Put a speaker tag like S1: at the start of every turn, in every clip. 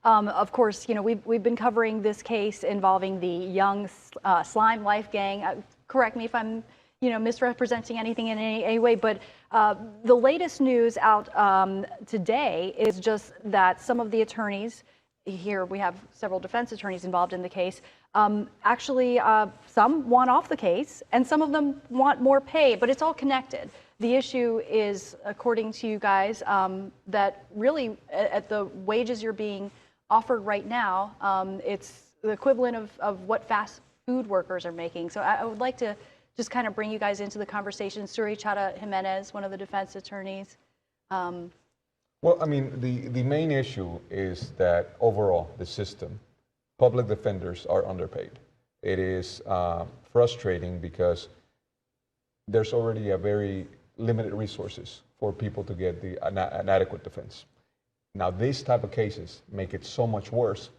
S1: Of course, we've been covering this case involving the young slime life gang. Correct me if I'm misrepresenting anything in any way, but the latest news out today is just that some of the attorneys here, we have several defense attorneys involved in the case, actually some want off the case and some of them want more pay, but it's all connected. The issue is, according to you guys, that really at the wages you're being offered right now, it's the equivalent of what fast food workers are making. So I would like to just kind of bring you guys into the conversation. Suri Chata Jimenez, one of the defense attorneys.
S2: Well, I mean, the main issue is that overall, the system, public defenders are underpaid. It is frustrating because there's already a very limited resources for people to get an adequate defense. Now, these type of cases make it so much worse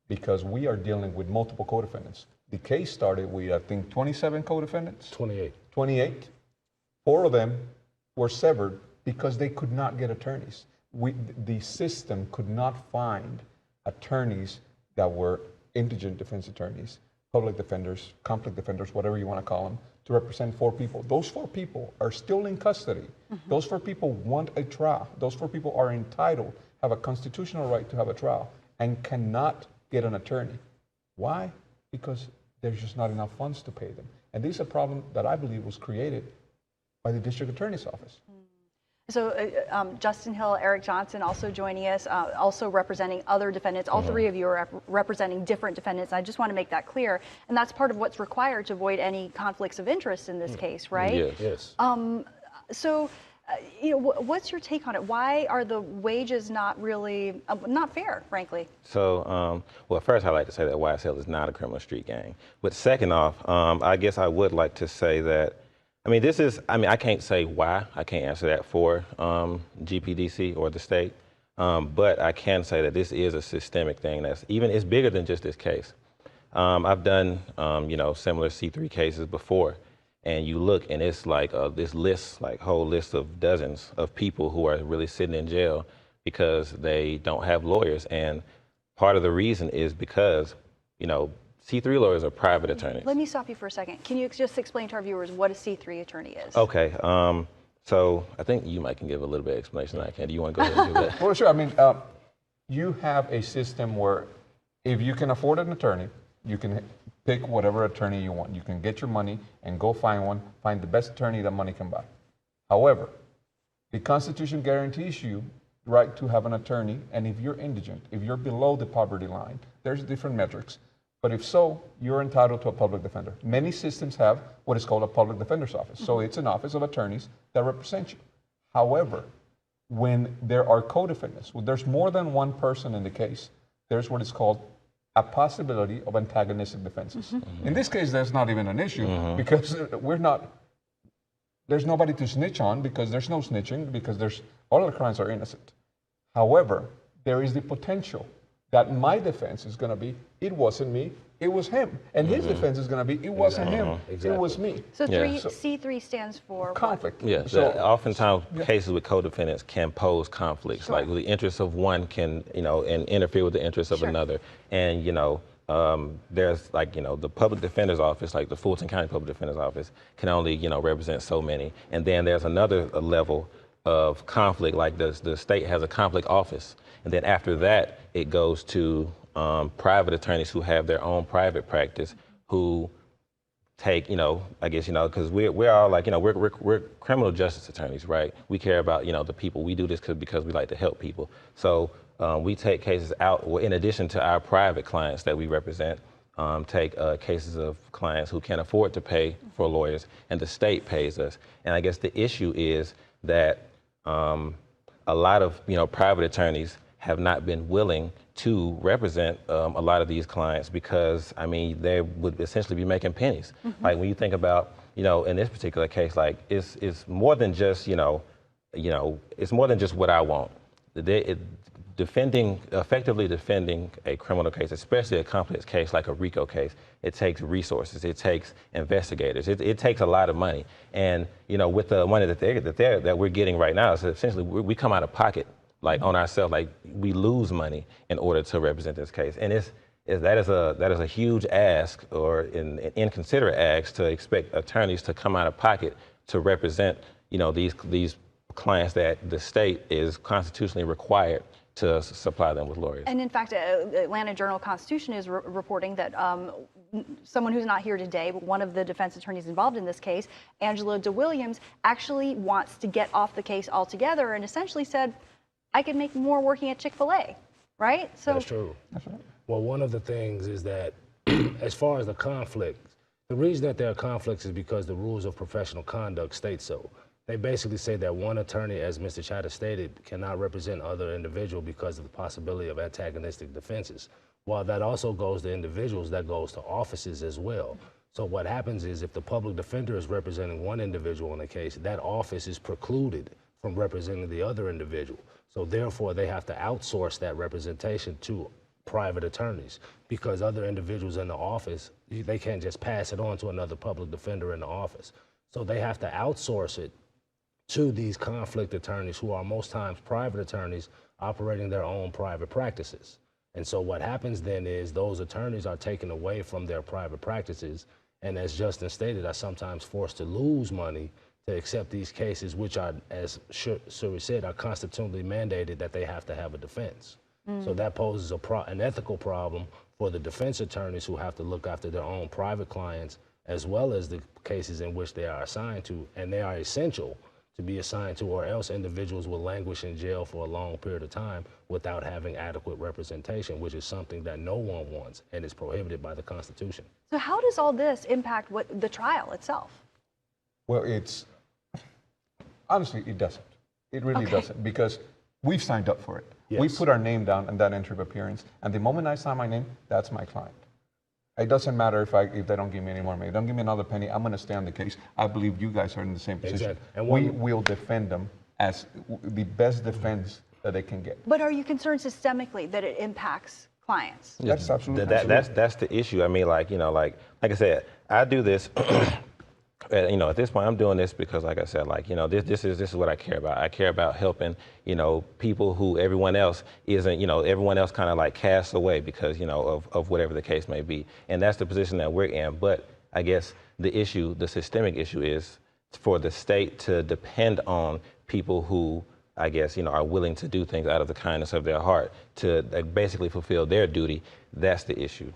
S2: because we are dealing with multiple co-defendants. The case started with, I think, 27 co-defendants?
S3: 28.
S2: 28. 4 of them were severed because they could not get attorneys. The system could not find attorneys that were indigent defense attorneys, public defenders, conflict defenders, whatever you want to call them, to represent 4 people. Those 4 people are still in custody. Mm-hmm. Those 4 people want a trial. Those 4 people are entitled, have a constitutional right to have a trial, and cannot get an attorney. Why? Because there's just not enough funds to pay them. And this is a problem that I believe was created by the district attorney's office.
S1: So Justin Hill, Eric Johnson also joining us, also representing other defendants. All 3 of you are representing different defendants. I just want to make that clear. And that's part of what's required to avoid any conflicts of interest in this case, right?
S3: Yes.
S1: So, what's your take on it? Why are the wages not really, not fair, frankly?
S4: So, well, first I'd like to say that YSL is not a criminal street gang. But second off, I guess I would like to say that, I can't say why. I can't answer that for GPDC or the state. But I can say that this is a systemic thing it's bigger than just this case. I've done, similar C3 cases before. And you look and it's like this list, like whole list of dozens of people who are really sitting in jail because they don't have lawyers. And part of the reason is because, C3 lawyers are private attorneys.
S1: Let me stop you for a second. Can you just explain to our viewers what a C3 attorney is?
S4: Okay. So I think you might can give a little bit of explanation. I can. Do you want to go ahead and do that?
S2: Well, sure. I mean, you have a system where if you can afford an attorney, you can pick whatever attorney you want. You can get your money and go find one, find the best attorney that money can buy. However, the Constitution guarantees you the right to have an attorney, and if you're indigent, if you're below the poverty line, there's different metrics. But if so, you're entitled to a public defender. Many systems have what is called a public defender's office. So it's an office of attorneys that represent you. However, when there are co-defendants, when there's more than one person in the case, there's what is called a possibility of antagonistic defenses. In this case, that's not even an issue because there's nobody to snitch on because there's no snitching because all of the crimes are innocent. However, there is the potential that my defense is going to be, it wasn't me, it was him. And his defense is going to be, it wasn't him, it was me.
S1: So C3 stands for
S2: conflict.
S4: Yeah, so oftentimes cases with co-defendants can pose conflicts. Like the interests of one can, and interfere with the interests of another. And, there's the public defender's office, like the Fulton County Public Defender's Office can only, represent so many. And then there's another level of conflict, like the state has a conflict office. And then after that, it goes to private attorneys who have their own private practice who take, I guess, because we're all like, we're criminal justice attorneys, right? We care about, the people. We do this because we like to help people. So we take cases out, in addition to our private clients that we represent, take cases of clients who can't afford to pay for lawyers, and the state pays us. And I guess the issue is that a lot of, private attorneys have not been willing to represent a lot of these clients because, they would essentially be making pennies. Like when you think about, in this particular case, like it's more than just, it's more than just what I want. Effectively defending a criminal case, especially a complex case like a Rico case, it takes resources, it takes investigators, it takes a lot of money. And with the money that we're getting right now, so essentially we come out of pocket like on ourselves, like we lose money in order to represent this case. And that is a huge ask, or an inconsiderate ask, to expect attorneys to come out of pocket to represent, these clients that the state is constitutionally required to supply them with lawyers.
S1: And in fact, Atlanta Journal-Constitution is reporting that someone who's not here today, but one of the defense attorneys involved in this case, Angela DeWilliams, actually wants to get off the case altogether and essentially said, I could make more working at Chick-fil-A, right? So
S3: That's true.
S2: That's right.
S3: Well, one of the things is that as far as the conflict, the reason that there are conflicts is because the rules of professional conduct state so. They basically say that one attorney, as Mr. Chatter stated, cannot represent other individual because of the possibility of antagonistic defenses. While that also goes to individuals, that goes to offices as well. So what happens is if the public defender is representing one individual in a case, that office is precluded from representing the other individual. So therefore, they have to outsource that representation to private attorneys, because other individuals in the office, they can't just pass it on to another public defender in the office. So they have to outsource it to these conflict attorneys, who are most times private attorneys operating their own private practices. And so what happens then is those attorneys are taken away from their private practices, and as Justin stated, are sometimes forced to lose money to accept these cases, which are, as Suri said, are constitutionally mandated that they have to have a defense. So that poses an ethical problem for the defense attorneys, who have to look after their own private clients, as well as the cases in which they are assigned to, and they are essential to be assigned to, or else individuals will languish in jail for a long period of time without having adequate representation, which is something that no one wants and is prohibited by the Constitution.
S1: So how does all this impact the trial itself?
S2: Well, honestly, it doesn't. It really doesn't, because we've signed up for it.
S3: Yes.
S2: We put our name down in that entry of appearance, and the moment I sign my name, that's my client. It doesn't matter if they don't give me any more money. Don't give me another penny. I'm going to stay on the case. I believe you guys are in the same position.
S3: Exactly. And
S2: we will defend them as the best defense that they can get.
S1: But are you concerned systemically that it impacts clients?
S2: That's absolutely.
S4: That's the issue. I mean, like I said, I do this. At this point, I'm doing this because, like I said, this is what I care about. I care about helping, people who everyone else isn't, everyone else kind of like casts away because, of whatever the case may be. And that's the position that we're in. But I guess the systemic issue is for the state to depend on people who, I guess, are willing to do things out of the kindness of their heart to basically fulfill their duty. That's the issue.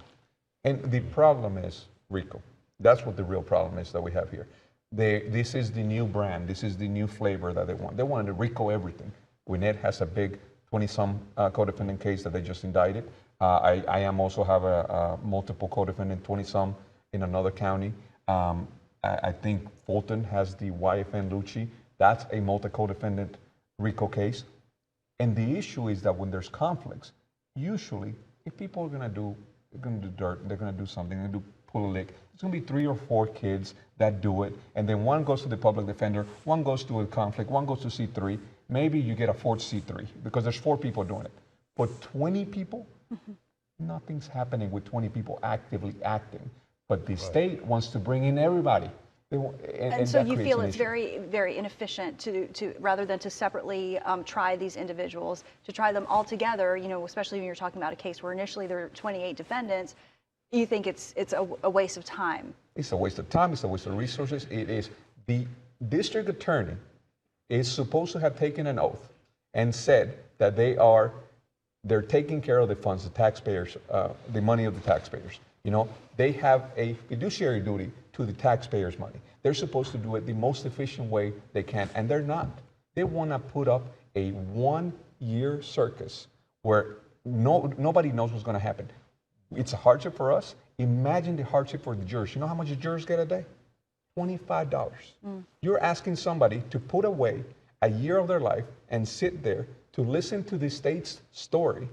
S2: And the problem is, Rico, that's what the real problem is that we have here. This is the new brand. This is the new flavor that they want. They wanted to Rico everything. Gwinnett has a big 20-some co-defendant case that they just indicted. I am also have a multiple co-defendant, 20-some in another county. I think Fulton has the YFN Lucci. That's a multi-co-defendant Rico case. And the issue is that when there's conflicts, usually if people are going to do dirt, they're going to do something, they're going to pull a lick. There's going to be 3 or 4 kids that do it, and then one goes to the public defender, one goes to a conflict, one goes to C3. Maybe you get a 4th C3 because there's 4 people doing it. But 20 people, nothing's happening with 20 people actively acting. But the state wants to bring in everybody.
S1: And so you feel it's very, very inefficient to rather than to separately try these individuals, to try them all together, especially when you're talking about a case where initially there were 28 defendants. You think it's a waste of time? It's
S2: a waste of time. It's a waste of resources. It is. The district attorney is supposed to have taken an oath and said that they're taking care of the funds, the taxpayers, the money of the taxpayers. They have a fiduciary duty to the taxpayers' money. They're supposed to do it the most efficient way they can, and they're not. They want to put up a 1-year circus where nobody knows what's going to happen. It's a hardship for us. Imagine the hardship for the jurors. You know how much the jurors get a day? $25. You're asking somebody to put away a year of their life and sit there to listen to the state's story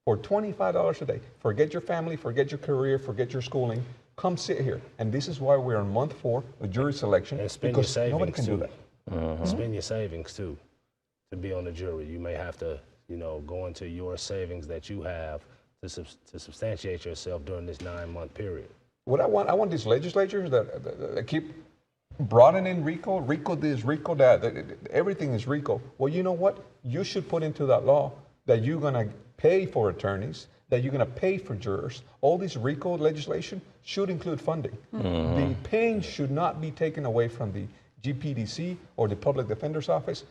S2: for $25 a day. Forget your family, forget your career, forget your schooling. Come sit here. And this is why we're on month 4 of jury selection,
S3: and spend
S2: because
S3: your savings
S2: nobody can
S3: too.
S2: do that.
S3: Spend your savings too to be on the jury. You may have to, go into your savings that you have to substantiate yourself during this 9-month period.
S2: What I want these legislatures that keep broadening Rico, Rico this, Rico that, everything is Rico. Well, you know what? You should put into that law that you're going to pay for attorneys, that you're going to pay for jurors. All this Rico legislation should include funding. The pain should not be taken away from the GPDC or the Public Defender's Office.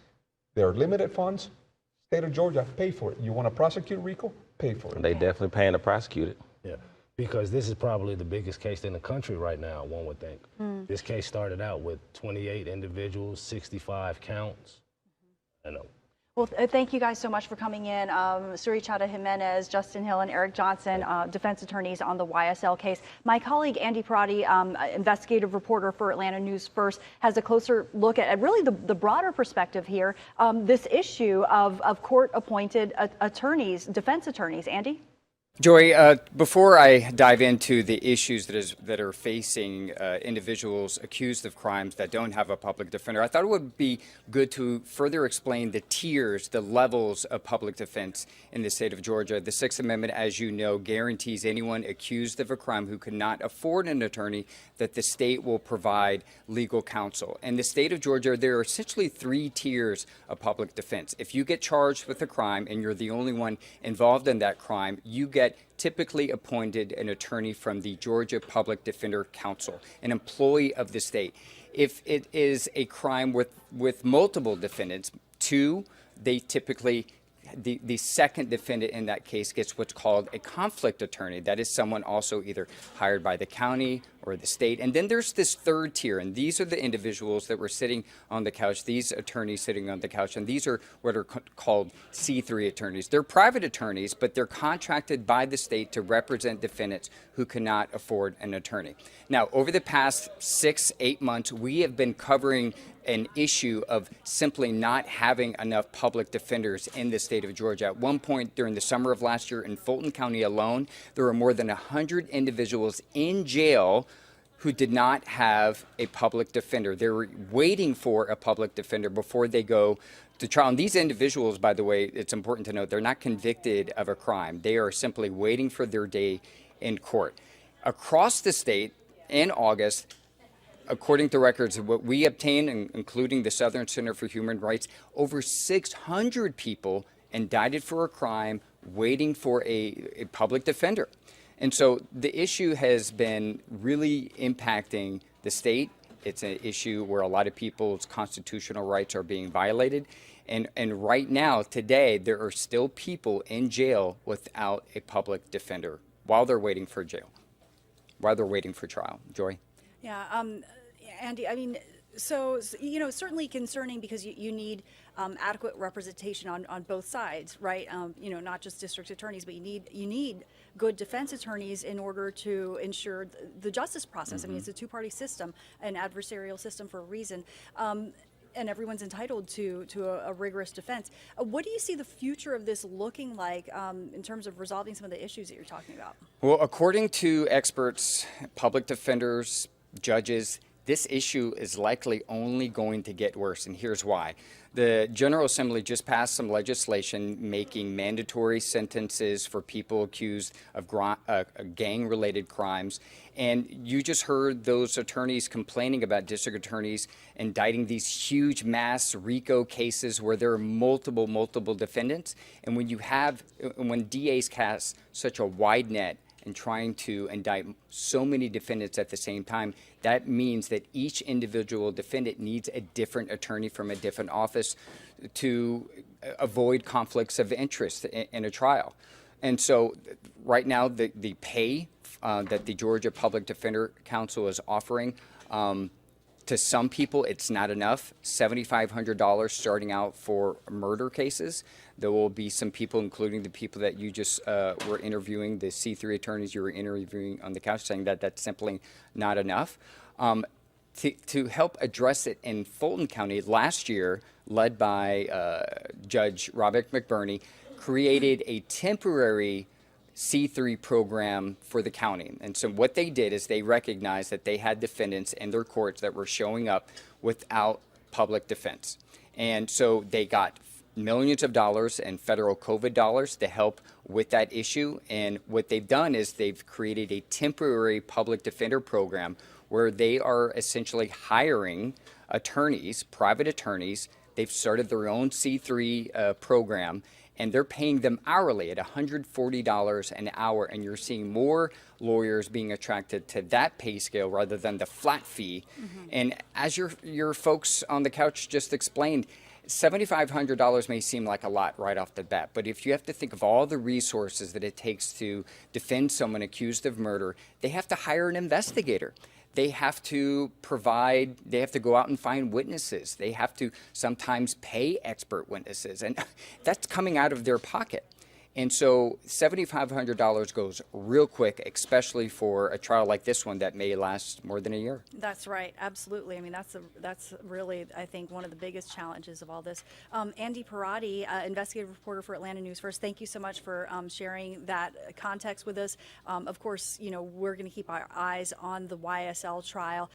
S2: There are limited funds. State of Georgia, pay for it. You want to prosecute Rico? Pay for it.
S4: They definitely paying to prosecute it.
S3: Yeah, because this is probably the biggest case in the country right now, one would think. This case started out with 28 individuals, 65 counts. I know.
S1: Well, thank you guys so much for coming in. Suri Chata Jimenez, Justin Hill, and Eric Johnson, defense attorneys on the YSL case. My colleague Andy Parati, investigative reporter for Atlanta News First, has a closer look at really the broader perspective here. This issue of court-appointed attorneys, defense attorneys. Andy?
S5: Joy, before I dive into the issues that are facing individuals accused of crimes that don't have a public defender, I thought it would be good to further explain the tiers, the levels of public defense in the state of Georgia. The Sixth Amendment, as you know, guarantees anyone accused of a crime who cannot afford an attorney that the state will provide legal counsel. In the state of Georgia, there are essentially 3 tiers of public defense. If you get charged with a crime and you're the only one involved in that crime, you get typically appointed an attorney from the Georgia Public Defender Council, an employee of the state. If it is a crime with multiple defendants, 2, they typically, the second defendant in that case gets what's called a conflict attorney. That is someone also either hired by the county or the state. And then there's this 3rd tier, and these are the individuals that were sitting on the couch, these attorneys sitting on the couch, and these are what are called C3 attorneys. They're private attorneys, but they're contracted by the state to represent defendants who cannot afford an attorney. Now, over the past 6-8 months, we have been covering an issue of simply not having enough public defenders in the state of Georgia. At one point during the summer of last year in Fulton County alone, there were more than 100 individuals in jail who did not have a public defender. They were waiting for a public defender before they go to trial. And these individuals, by the way, it's important to note, they're not convicted of a crime. They are simply waiting for their day in court. Across the state, in August, according to records what we obtained, including the Southern Center for Human Rights, over 600 people indicted for a crime waiting for a public defender. And so the issue has been really impacting the state. It's an issue where a lot of people's constitutional rights are being violated. And right now, today, there are still people in jail without a public defender while they're waiting for trial. Joy?
S6: Yeah, Andy, I mean, so certainly concerning because you need adequate representation on both sides, right? Not just district attorneys, but you need good defense attorneys in order to ensure the justice process. I mean, it's a 2-party system, an adversarial system for a reason. And everyone's entitled to a rigorous defense. What do you see the future of this looking like in terms of resolving some of the issues that you're talking about?
S5: Well, according to experts, public defenders, judges, this issue is likely only going to get worse, and here's why. The General Assembly just passed some legislation making mandatory sentences for people accused of gang-related crimes, and you just heard those attorneys complaining about district attorneys indicting these huge mass RICO cases where there are multiple defendants, and when DAs cast such a wide net and trying to indict so many defendants at the same time, that means that each individual defendant needs a different attorney from a different office to avoid conflicts of interest in a trial. And so right now, the pay that the Georgia Public Defender Council is offering, to some people, it's not enough. $7,500 starting out for murder cases. There will be some people, including the people that you just were interviewing, the C3 attorneys you were interviewing on the couch, saying that that's simply not enough. To help address it in Fulton County, last year, led by Judge Robert McBurney, created a temporary C3 program for the county. And so what they did is they recognized that they had defendants in their courts that were showing up without public defense. And so they got millions of dollars in federal COVID dollars to help with that issue. And what they've done is they've created a temporary public defender program where they are essentially hiring attorneys, private attorneys. They've started their own C3 program, and they're paying them hourly at $140 an hour. And you're seeing more lawyers being attracted to that pay scale rather than the flat fee. And as your folks on the couch just explained, $7,500 may seem like a lot right off the bat, but if you have to think of all the resources that it takes to defend someone accused of murder, they have to hire an investigator. They have to they have to go out and find witnesses. They have to sometimes pay expert witnesses, and that's coming out of their pocket. And so $7,500 goes real quick, especially for a trial like this one that may last more than a year.
S6: That's right, absolutely. I mean, that's really, I think, one of the biggest challenges of all this. Andy Parati, investigative reporter for Atlanta News First, thank you so much for sharing that context with us. Of course, we're going to keep our eyes on the YSL trial.